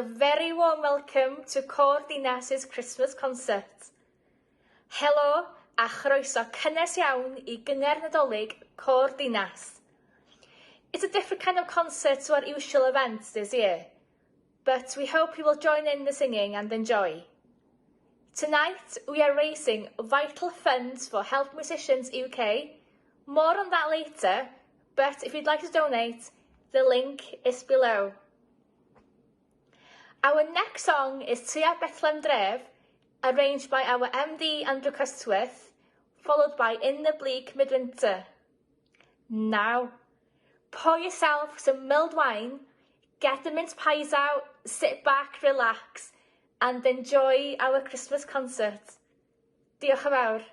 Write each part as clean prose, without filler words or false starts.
a very warm welcome to Côr Dinas' Christmas concert. Helo a chroeso cynnes iawn I gynger Nadolig Côr Dinas. It's a different kind of concert to our usual events this year, but we hope you will join in the singing and enjoy. Tonight, we are raising vital funds for Help Musicians UK. More on that later, but if you'd like to donate, the link is below. Our next song is Tua Bethlem Dref, arranged by our MD Andrew Cusworth, followed by In the Bleak Mid-Winter. Now, pour yourself some mulled wine, get the mince pies out, sit back, relax, and enjoy our Christmas concert. Diolch yn fawr.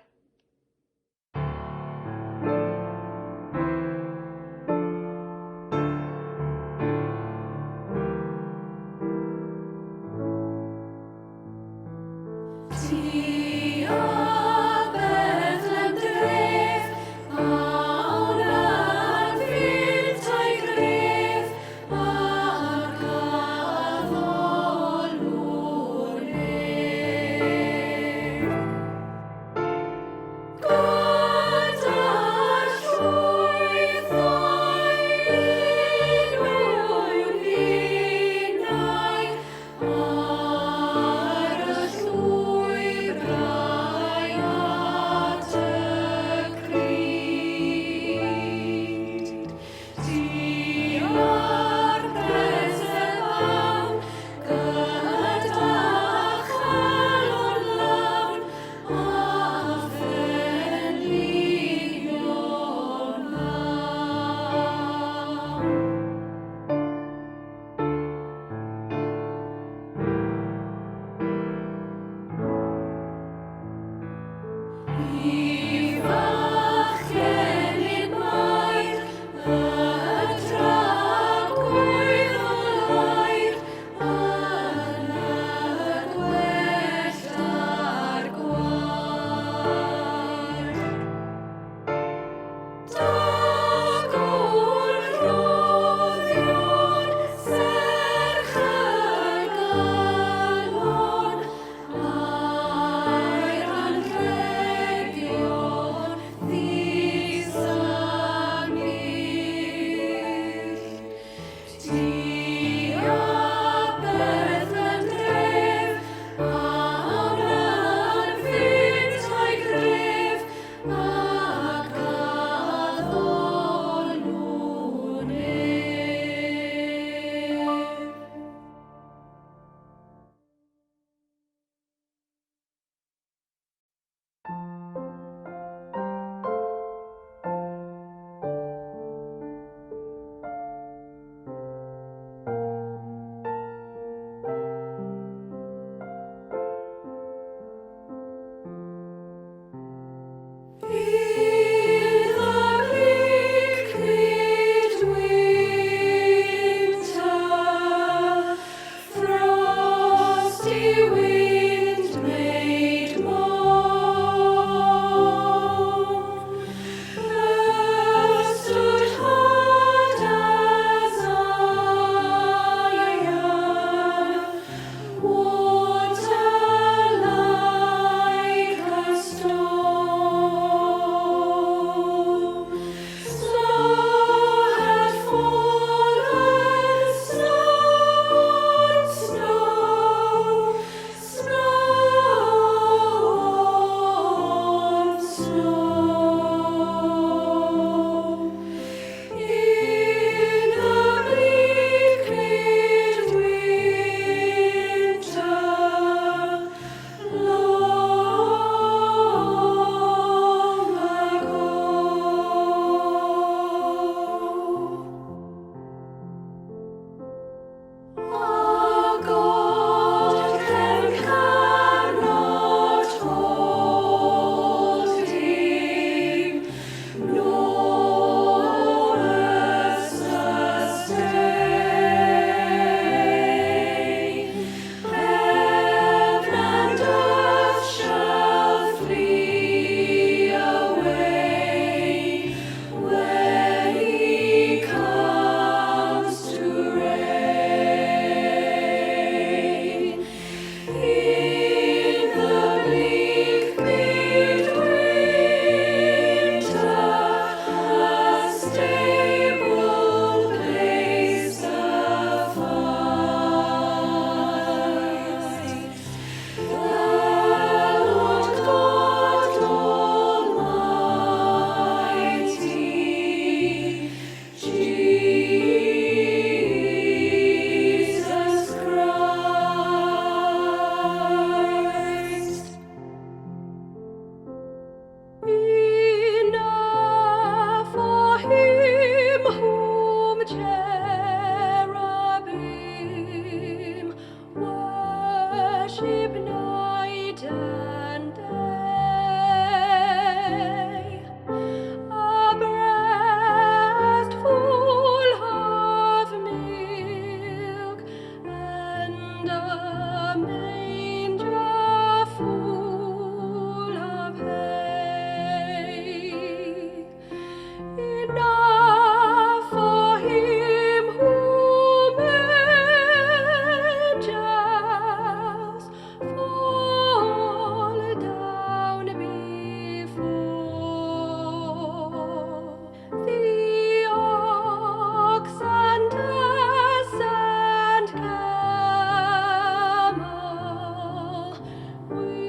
Enough for him whom cherubim worship night and day. A breast full of milk and a manger full of hay. Enough for him whom angels fall down before. The ox and ass and camel which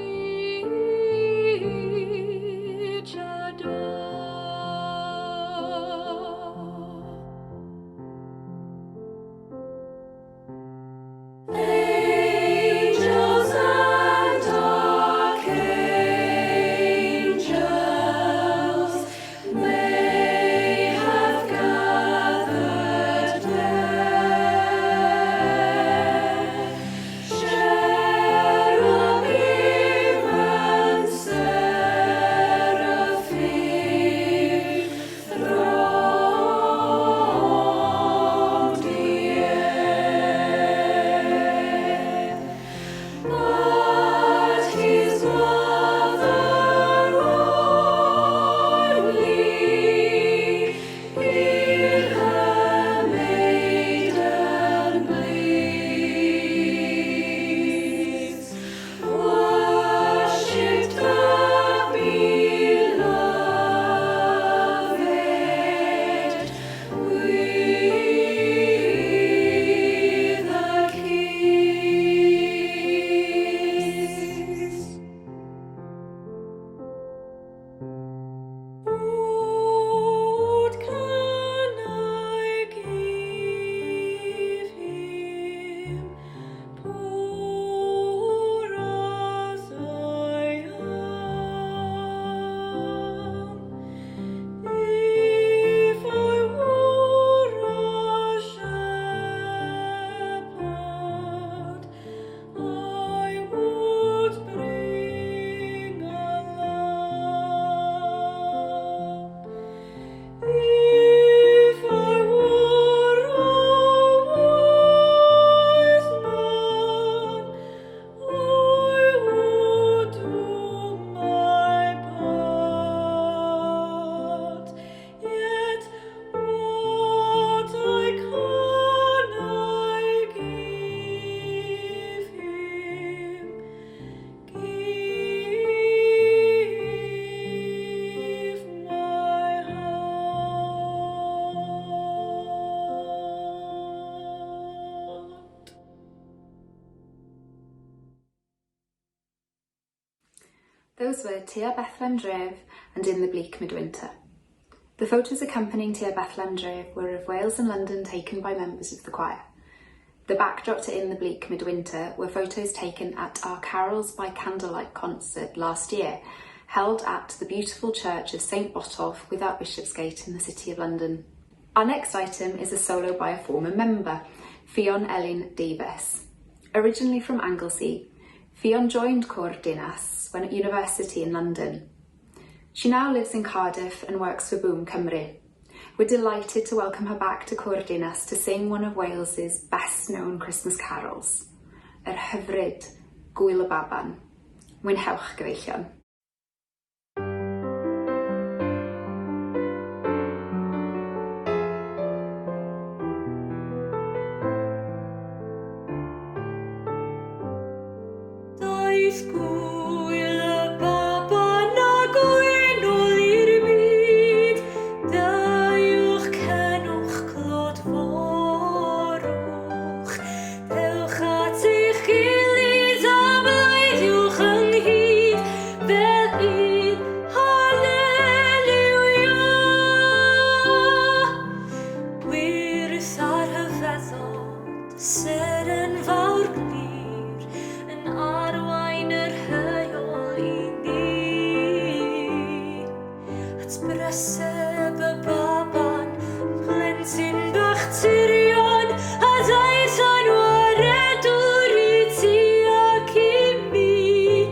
Angels and archangels may have gathered there. Cherubim and seraphim throng the air. But his mother only in her maiden bliss worshipped the beloved with a kiss. What can I give him, poor as I am? If I were a shepherd, I would bring a lamb. If I were a wise man, I would do my part. Yet what can I give him? Give my heart. Those were Tua Bethlem Dref and In the Bleak Mid-Winter. The photos accompanying Tua Bethlem Dref were of Wales and London taken by members of the choir. The backdrop to In the Bleak Mid-Winter were photos taken at our Carols by Candlelight concert last year, held at the beautiful church of St Botolph without Bishopsgate in the City of London. Our next item is a solo by a former member, Ffion Davies. Originally from Anglesey, Ffion joined Côr Dinas when at university in London. She now lives in Cardiff and works for Boom Cymru. We're delighted to welcome her back to Côr Dinas to sing one of Wales's best-known Christmas carols, yr hyfryd Gŵyl y Baban. Mwynhewch gyfeillion. Daeth Gŵyl y Baban a gwynol i'r byd, daiwch cenwch clod forwch, dewch at eich gilydd a blaiddwch ynghyd, at bryseb y baban, plentyn bach tirion, a daeth anwaredwr I ti ac I mi.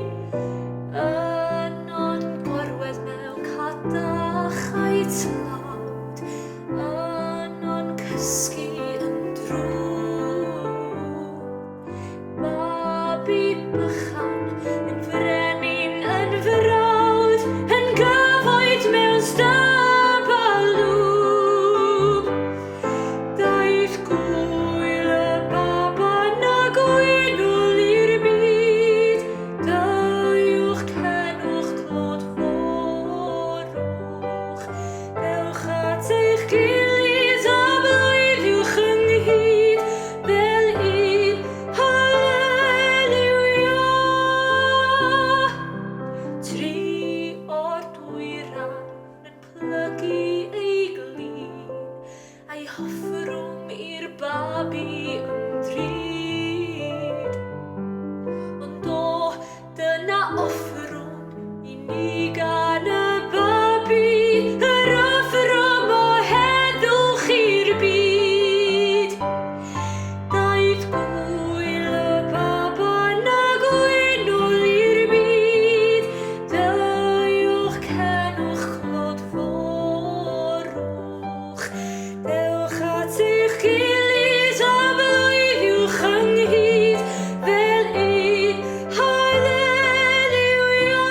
Yno'n gorwedd mewn cadach a'i tlawd, yno'n cysgu yn drwg. Babi bychan yn frenin yn frawd, yn gyfoed mewn stab a lwg. Daeth Gŵyl y baban a gwynol i'r byd, daiwch cenwch clod forwch. Dewch at eich gilydd a blwyddwch ynghyd, fel un Halleluia. Tri o'r dwyran yn plygu ei glin, a'i hoffrwm i'r babi yn drud. Ond o, dyna offrwm I ni gan y babi, yr offrwm o heddwch i'r byd. Daeth Gŵyl y baban a gwynol i'r byd, daiwch cenwch clod forwch. Dewch at eich gilydd a blwyddwch ynghyd, fel un Halleluia.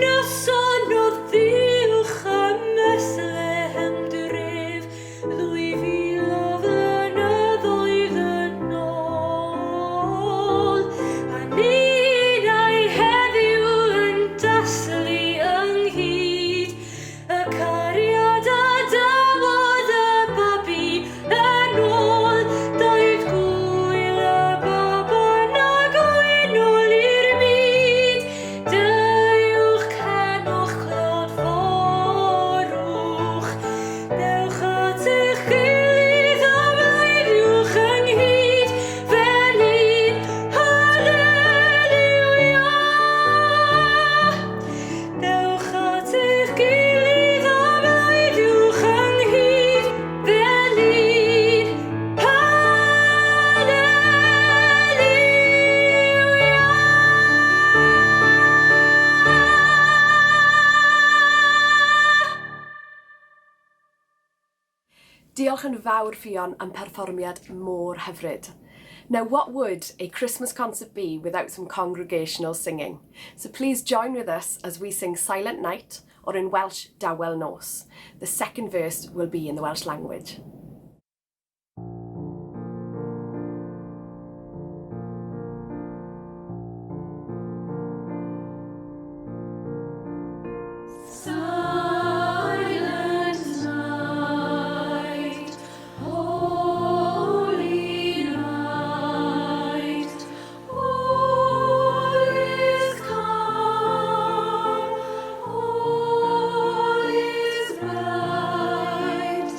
Noson o ddiwch am Bethlehem Dref, 2000 o flynyddoedd yn ôl. A ni'n ai heddiw yn dathlu ynghyd, y cariad a dawodd y babi yn ôl. Daeth Gŵyl y baban a gwynol i'r byd, daiwch cenwch clod forwch. Dewch at eich gilydd a blwyddwch ynghyd, fel un Halleluia. Dewch at eich gilydd a blwyddwch ynghyd, fel un Diolch yn fawr Ffion am perfformiad mor hyfryd. Now, what would a Christmas concert be without some congregational singing? So please join with us as we sing Silent Night, or in Welsh, Dawel Nos. The second verse will be in the Welsh language. Silent night, holy night, all is calm, all is bright.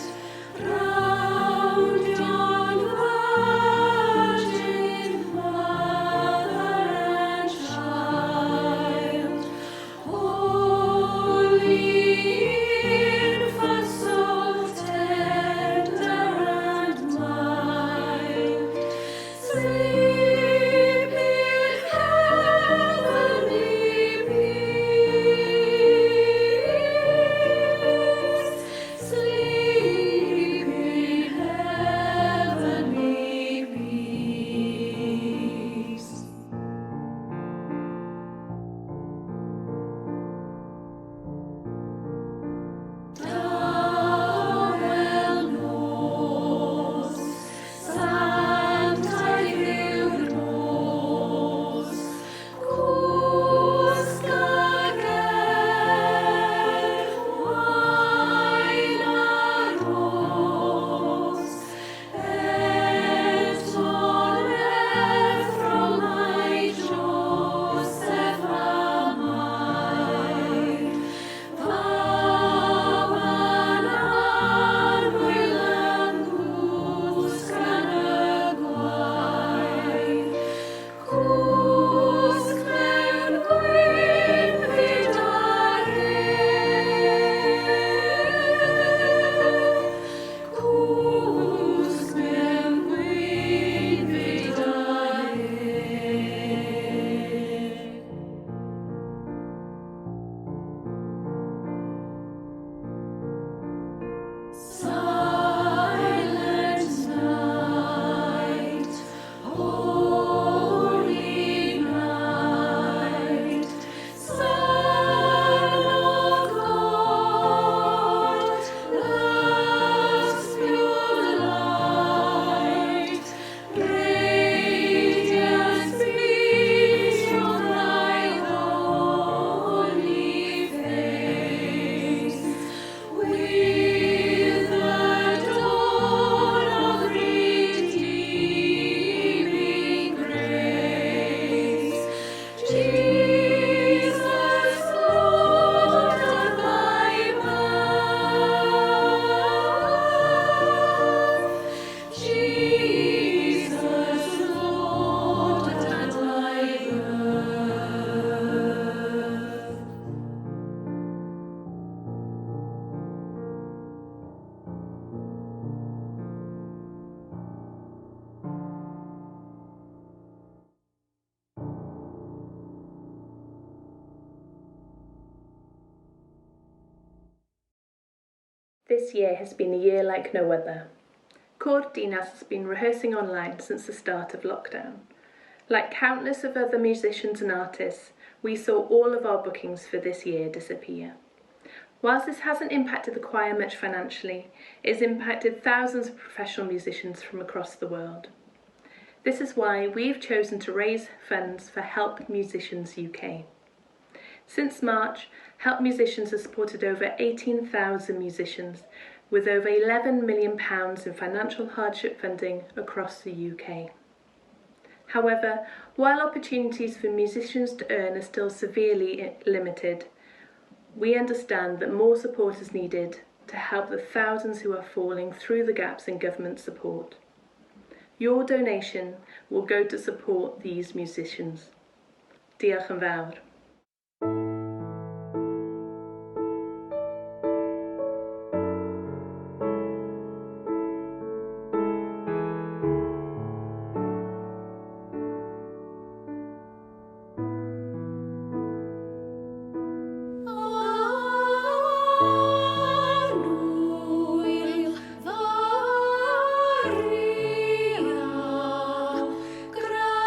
This year has been a year like no other. Côr Dinas has been rehearsing online since the start of lockdown. Like countless of other musicians and artists, we saw all of our bookings for this year disappear. Whilst this hasn't impacted the choir much financially, it has impacted thousands of professional musicians from across the world. This is why we've chosen to raise funds for Help Musicians UK. Since March, Help Musicians has supported over 18,000 musicians with over £11 million in financial hardship funding across the UK. However, while opportunities for musicians to earn are still severely limited, we understand that more support is needed to help the thousands who are falling through the gaps in government support. Your donation will go to support these musicians. Diolch yn fawr. Annwyl Faria, gracias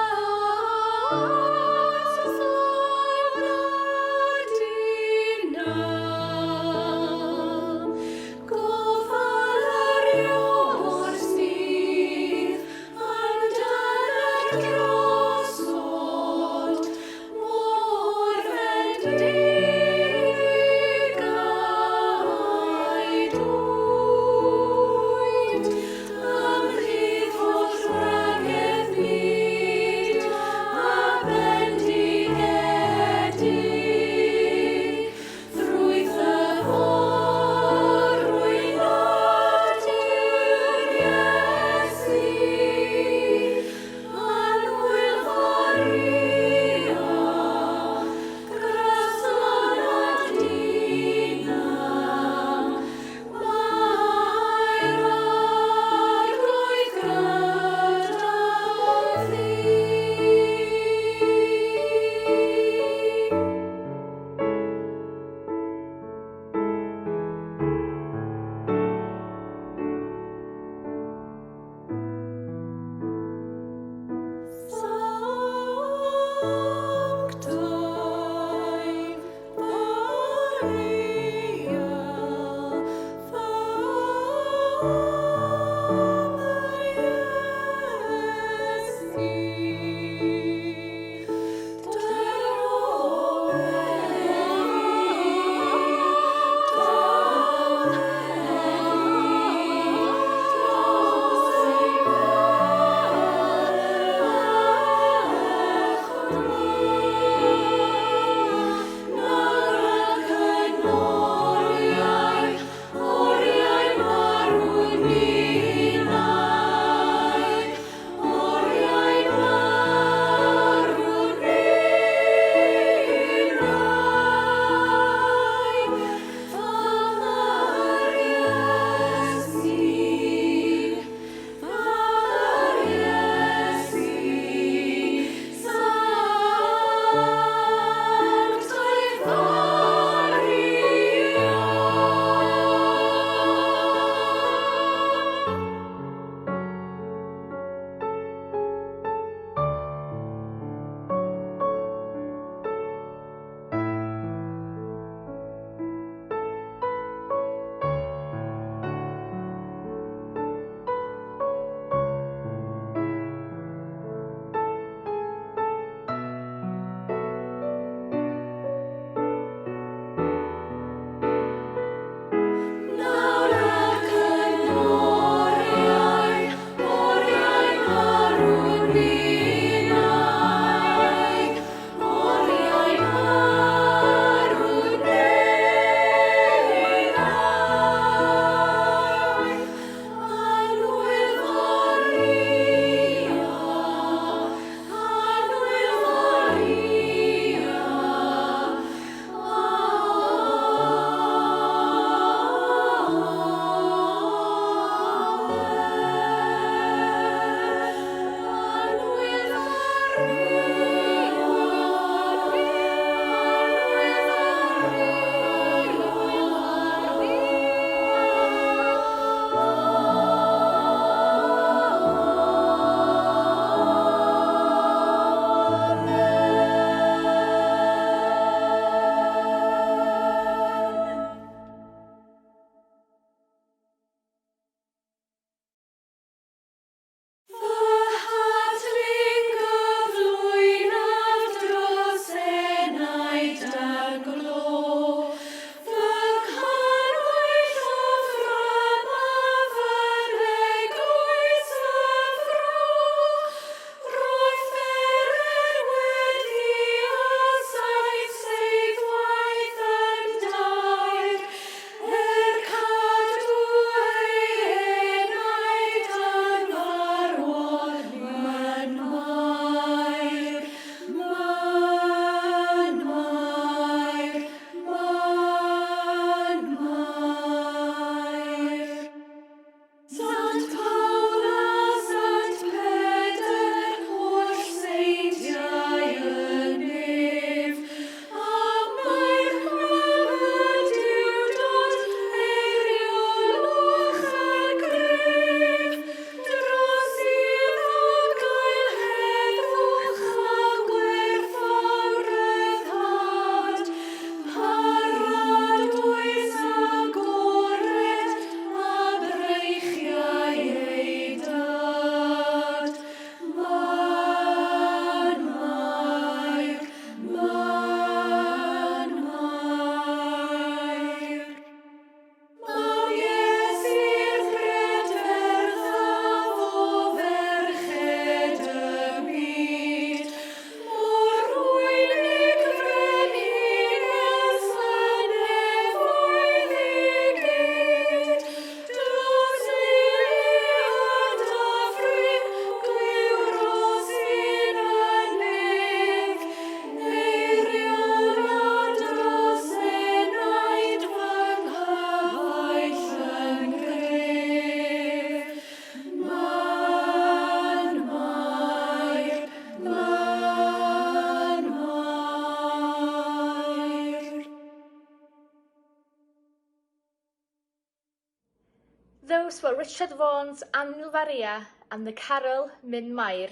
those were Richard Vaughan's Annwyl Faria and the carol Myn Mair.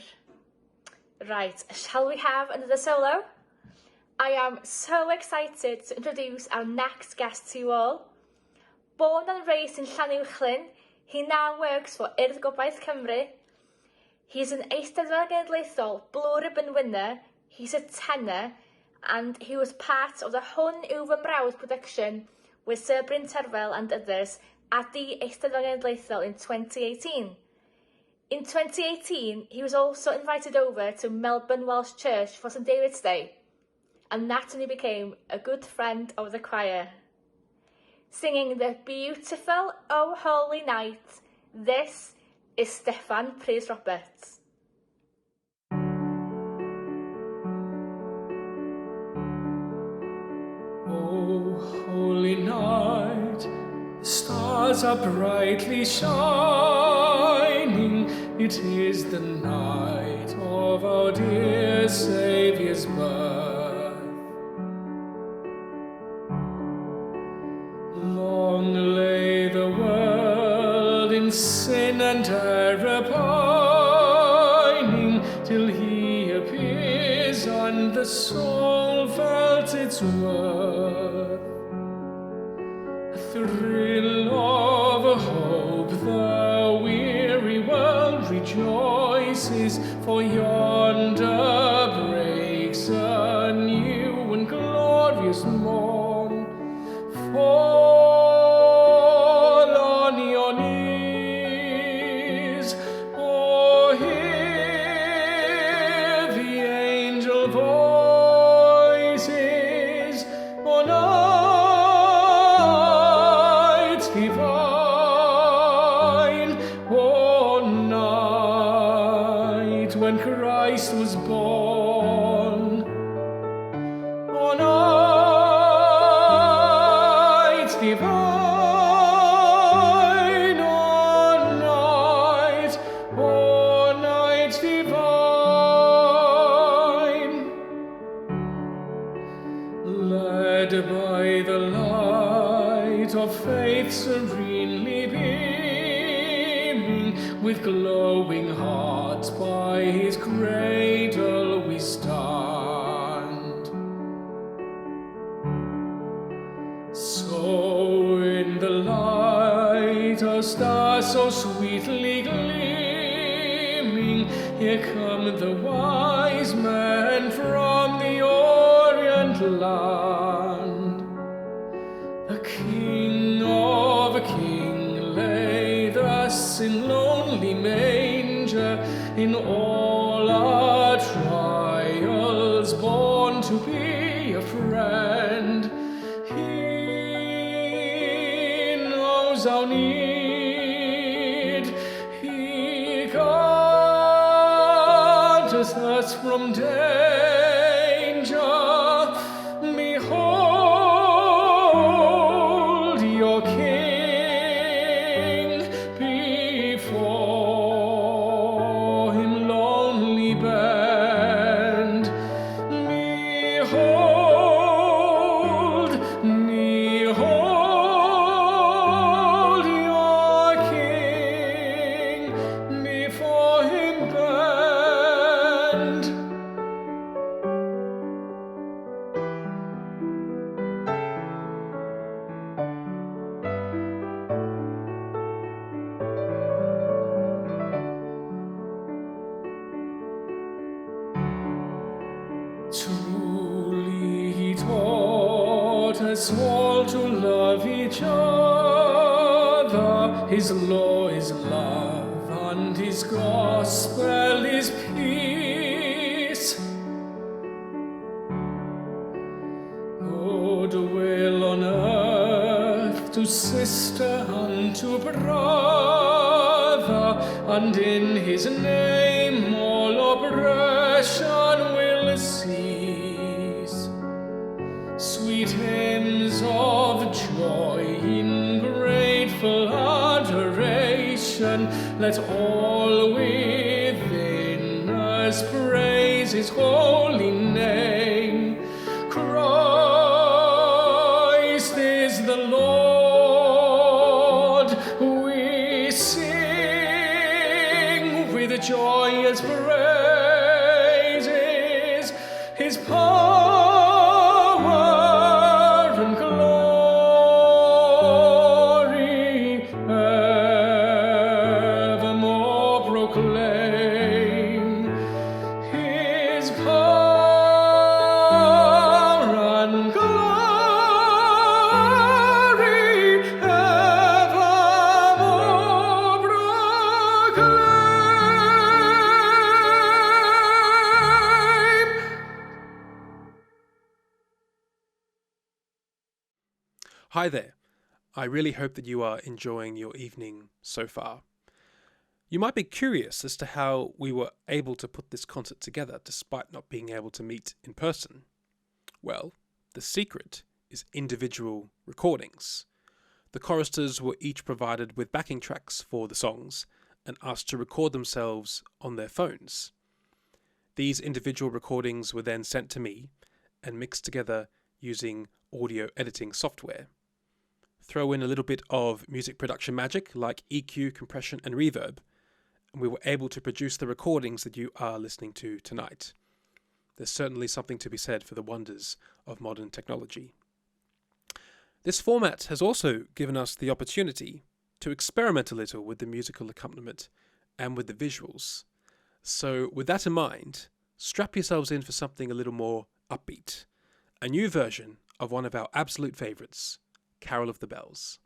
Right, shall we have another solo? I am so excited to introduce our next guest to you all. Born and raised in Llanuwchlyn, he now works for Urdd Gobaith Cymru. He is an Eisteddfod Genedlaethol Blue Ribbon winner, he's a tenor, and he was part of the Hwn yw fy mrawd production with Sir Bryn Terfel and others at the Eisteddfod Genedlaethol in 2018. In 2018, he was also invited over to Melbourne Welsh Church for St David's Day, and that's when he became a good friend of the choir. Singing the beautiful O Holy Night, this is Steffan Prys Roberts. O holy night, the stars are brightly shining. It is the night of our dear Saviour's birth. Long lay the world in sin and error pining, till he appears and the soul felt its worth. A thrill of hope, the weary world rejoices, for yonder breaks a new and glorious morn. Fall on your knees, or hear the angel voices on night divine, on night when Christ was born, on night divine, on night divine. Led by the light of faith serenely beaming, with glowing hearts by his cradle we stand. So in the light a star so sweetly gleaming, here come the wise men from the Orient land. The King of Kings lay thus in lonely manger, in all our trials born to be a friend. He knows our need, he guards us from danger. Behold your King, before him lonely bend. Behold, behold your King, before him bend. Truly he taught us all to love each other. His law is love, and his gospel is peace. Goodwill on earth to sister and to brother, and in his name all oppression will cease. Sweet hymns of joy in grateful adoration, let all within us praise his holy name. Christ is the Lord, we Hi there. I really hope that you are enjoying your evening so far. You might be curious as to how we were able to put this concert together despite not being able to meet in person. Well, the secret is individual recordings. The choristers were each provided with backing tracks for the songs and asked to record themselves on their phones. These individual recordings were then sent to me and mixed together using audio editing software. Throw in a little bit of music production magic like EQ, compression and reverb, and we were able to produce the recordings that you are listening to tonight. There's certainly something to be said for the wonders of modern technology. This format has also given us the opportunity to experiment a little with the musical accompaniment and with the visuals. So with that in mind, strap yourselves in for something a little more upbeat. A new version of one of our absolute favourites, Carol of the Bells.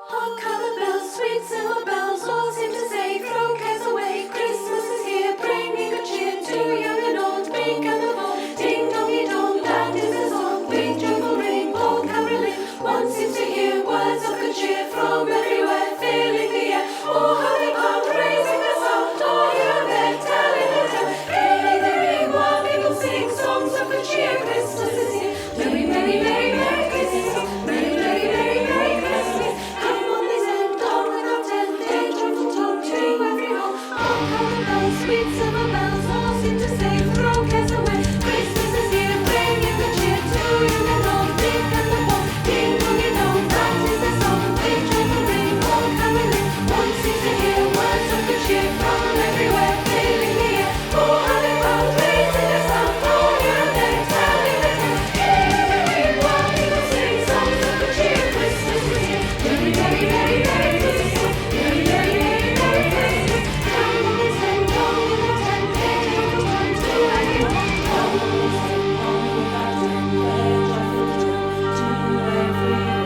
Hark, how the bells, sweet silver bells, all seem to say, throw cares away. Christmas is here, bringing good cheer to young and old, meek and the bold. Ding dongy dong, land is a song, big joyful ring, all caroling. One seems to hear words of good cheer from everywhere, filling the air. Oh, how they pound, raising their sound, oh, here and there, telling the tale. Gaily they ring, while people sing songs of good cheer. Christmas is here, merry, merry, merry, merry Christmas. Merry, merry, merry, merry Christmas. Come on, they said, dawn without end, day joyful tone to every home. Hark, how the bells, sweet silver bells, all seem to say, throw cares away. Christmas is here, bringing good cheer to young and old, big and the bold. Ding dongy dong, that is the song, big joyful ring, all caroling. One seems to hear words of good cheer from everywhere, filling the air. Oh, how they pound, raising their sound, oh, here and there, telling the tale. Gaily they ring, while people sing songs of good cheer. Christmas is here, merry, merry, merry, merry Christmas. Merry, merry, merry, merry Christmas. Come on, they sing, dawn without end, day joyful tone to every home. Come on, they sing, dawn without end, day joyful tone to every home.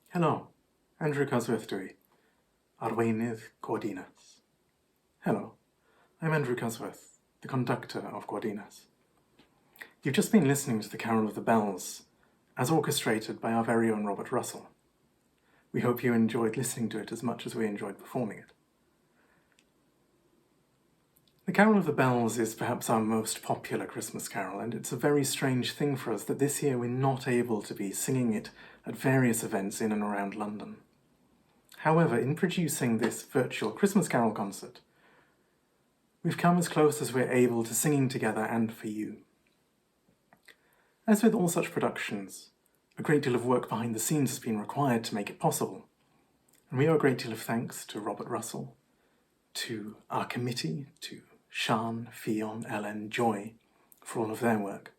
Hello, Andrew Cusworth dwi, arweinydd Côr Dinas. Hello, I'm Andrew Cusworth, the conductor of Côr Dinas. You've just been listening to the Carol of the Bells, as orchestrated by our very own Robert Russell. We hope you enjoyed listening to it as much as we enjoyed performing it. The Carol of the Bells is perhaps our most popular Christmas carol, and it's a very strange thing for us that this year we're not able to be singing it at various events in and around London. However, in producing this virtual Christmas carol concert, we've come as close as we're able to singing together and for you. As with all such productions, a great deal of work behind the scenes has been required to make it possible, and we owe a great deal of thanks to Robert Russell, to our committee, to Sian, Ffion, Elen, Joy, for all of their work,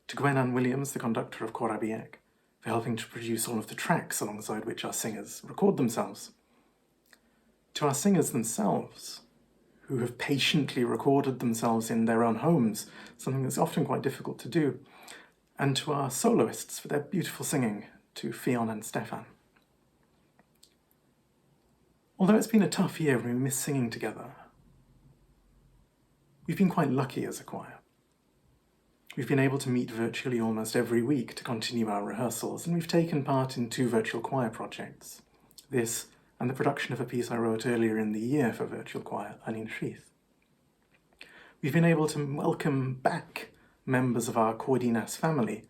to Sioed Williams, the conductor of Côr Dinas, for helping to produce all of the tracks alongside which our singers record themselves, to our singers themselves, who have patiently recorded themselves in their own homes, something that's often quite difficult to do, and to our soloists for their beautiful singing, to Ffion and Steffan. Although it's been a tough year and we miss singing together, we've been quite lucky as a choir. We've been able to meet virtually almost every week to continue our rehearsals, and we've taken part in 2 virtual choir projects, this and the production of a piece I wrote earlier in the year for virtual choir, Annwyl Faria. We've been able to welcome back members of our Côr Dinas family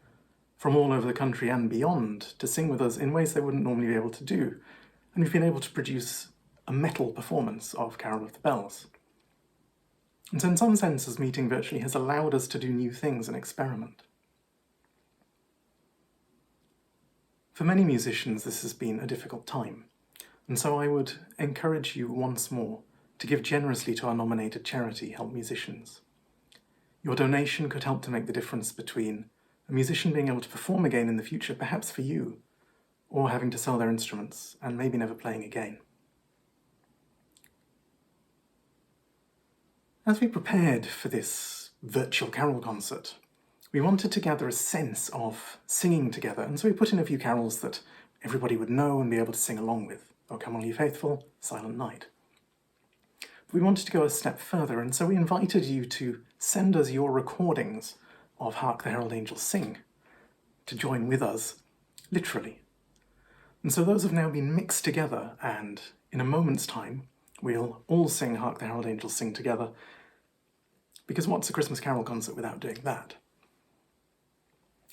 from all over the country and beyond to sing with us in ways they wouldn't normally be able to do, and we've been able to produce a metal performance of Carol of the Bells. And so in some senses, meeting virtually has allowed us to do new things and experiment. For many musicians, this has been a difficult time, and so I would encourage you once more to give generously to our nominated charity, Help Musicians. Your donation could help to make the difference between a musician being able to perform again in the future, perhaps for you, or having to sell their instruments and maybe never playing again. As we prepared for this virtual carol concert, we wanted to gather a sense of singing together, and so we put in a few carols that everybody would know and be able to sing along with. O Come All Ye Faithful, Silent Night. But we wanted to go a step further, and so we invited you to send us your recordings of Hark, the Herald-Angels Sing, to join with us, literally. And so those have now been mixed together, and in a moment's time, we'll all sing Hark, the Herald-Angels Sing together, because what's a Christmas carol concert without doing that?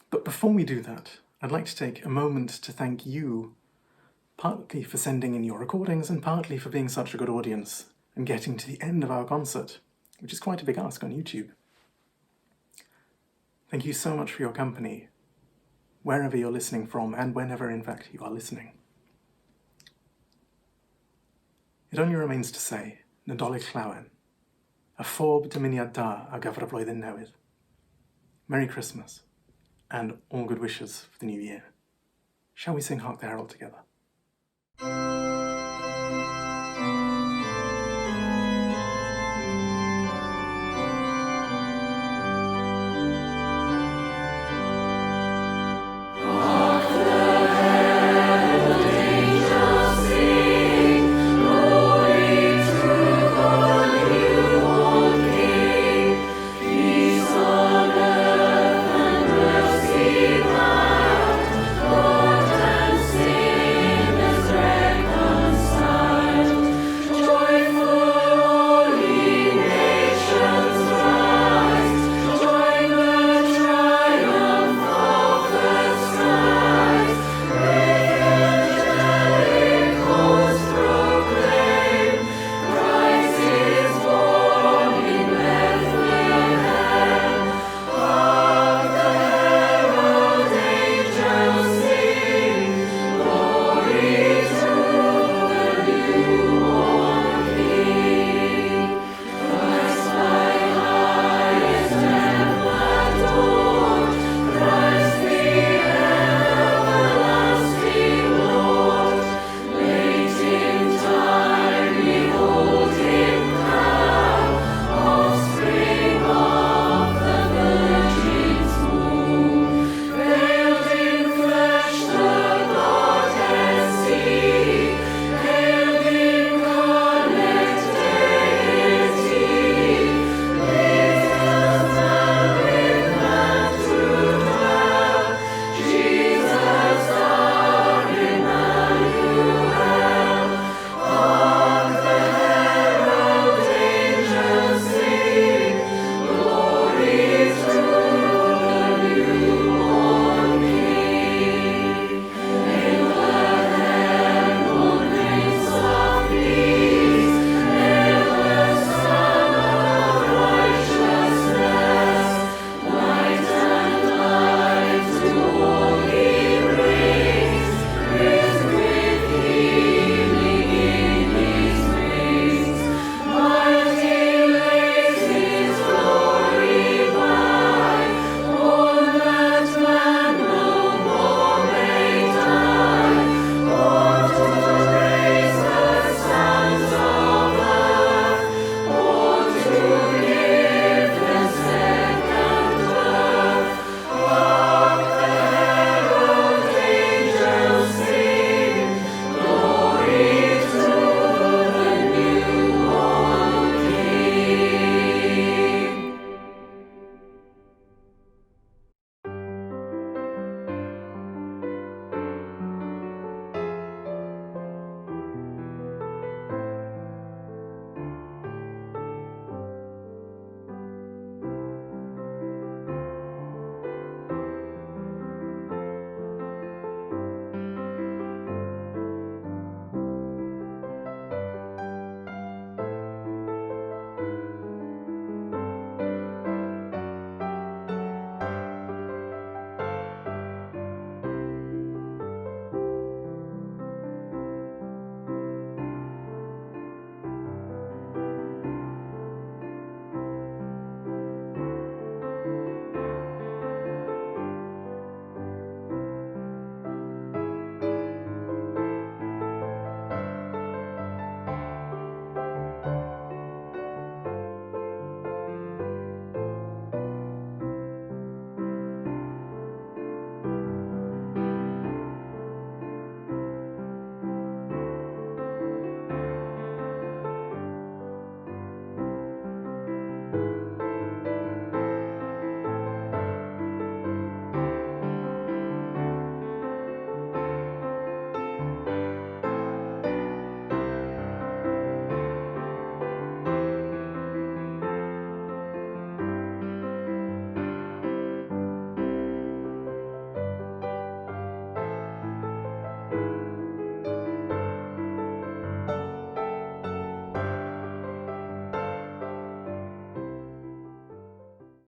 But before we do that, I'd like to take a moment to thank you, partly for sending in your recordings and partly for being such a good audience and getting to the end of our concert, which is quite a big ask on YouTube. Thank you so much for your company, wherever you're listening from and whenever, in fact, you are listening. It only remains to say, Nadolig Llawen, a phob dymuniad da ar gyfer y flwyddyn newydd. Merry Christmas, and all good wishes for the new year. Shall we sing Hark the Herald together?